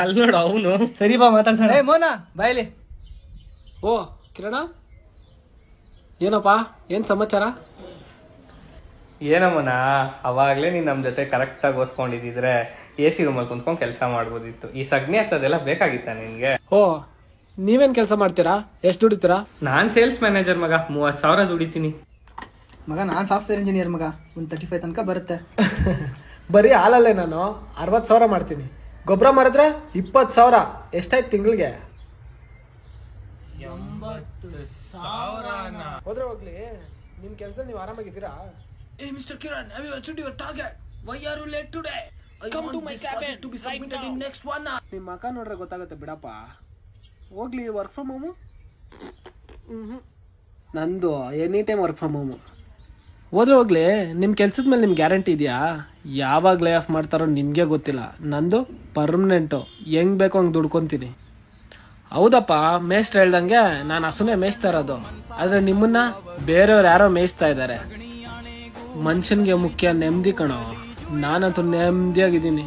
ಅಲ್ಲಿ ನೋಡು ಅವನು. ಸರಿ ಬಾ ಮಾತಾಡ್ಸೋಣ. ಮೋನಾ ಬಾಯ್ಲಿ. ಓ ಕಿರಣ, ಏನಪ್ಪ, ಏನ್ ಸಮಾಚಾರ? ಏನಮ್ಮನ ಅವಾಗ್ಲೇ ನೀನ್ ನಮ್ ಜೊತೆ ಕರೆಕ್ಟ್ ಆಗಿ ಓದ್ಕೊಂಡಿದ್ರೆ AC ರೂಮಲ್ಲಿ ಕುಂತ್ಕೊಂಡ್ ಕೆಲಸ ಮಾಡ್ಬೋದಿತ್ತು. ಈ ಸಗಣಿ ಹತ್ತದೆಲ್ಲ ಬೇಕಾಗಿತ್ತ ನಿನ್ಗೆ? ಓ, ನೀವೇನ್ ಕೆಲಸ ಮಾಡ್ತೀರಾ? ಎಷ್ಟು ದುಡಿತೀರಾ? ನಾನ್ ಸೇಲ್ಸ್ ಮ್ಯಾನೇಜರ್ ಮಗ, 30,000 ದುಡಿತೀನಿ ಮಗ. ನಾನ್ ಸಾಫ್ಟ್ವೇರ್ ಇಂಜಿನಿಯರ್ ಮಗ, ಒಂದು 35 ತನಕ ಬರುತ್ತೆ. ಬರೀ ಹಾಲಲ್ಲೇ ನಾನು 60,000 ಮಾಡ್ತೀನಿ. ಗೊಬ್ಬರ ಮಾಡಿದ್ರೆ 20,000. ಎಷ್ಟಾಯ್ತು ತಿಂಗಳಿಗೆ? ಹೋದ್ರೆ ಹೋಗ್ಲಿ, ನಿಮ್ ಕೆಲಸ ನೀವು ಆರಾಮಾಗಿದ್ದೀರಾ? Hey Mr. Kiran, have you achieved your target? Why are you late today? Come to my cabin to be submitted in next 1 hour. ನಿಮ್ಮ ಮಕ್ಕ ನೋಡ್ರೆ ಗೊತ್ತಾಗುತ್ತೆ ಬಿಡಪ್ಪ. ಹೋಗ್ಲಿ, ವರ್ಕ್ ಫ್ರಮ್ ಹೋಮು? ನಂದು any time work from home. ಹೋದ್ರೆ ಹೋಗ್ಲಿ, ನಿಮ್ಮ ಕೆಲ್ಸದ ಮೇಲೆ ನಿಮ್ಗೆ ಗ್ಯಾರಂಟಿ ಇದೆಯಾ? ಯಾವಾಗ ಲೇ ಆಫ್ ಮಾಡ್ತಾರೋ ನಿಮಗೆ ಗೊತ್ತಿಲ್ಲ. ನಂದು ಪರ್ಮನೆಂಟು, ಹೆಂಗ್ ಬೇಕೋ ಹಂಗೆ ದುಡ್ಕೊತೀನಿ. ಹೌದಪ್ಪ, ಮೇಷ್ಟ್ರು ಹೇಳ್ದಂಗೆ ನಾನು ಹಸುನೇ ಮೇಯಿಸ್ತಾ ಇರೋದು. ಆದರೆ ನಿಮ್ಮನ್ನ ಬೇರೆಯವ್ರು ಯಾರೋ ಮೇಯಿಸ್ತಾ ಇದ್ದಾರೆ. ಮನುಷ್ಯನ್ಗೆ ಮುಖ್ಯ ನೆಮ್ಮದಿ ಕಣೋ. ನಾನಂತೂ ನೆಮ್ಮದಿಯಾಗಿದ್ದೀನಿ.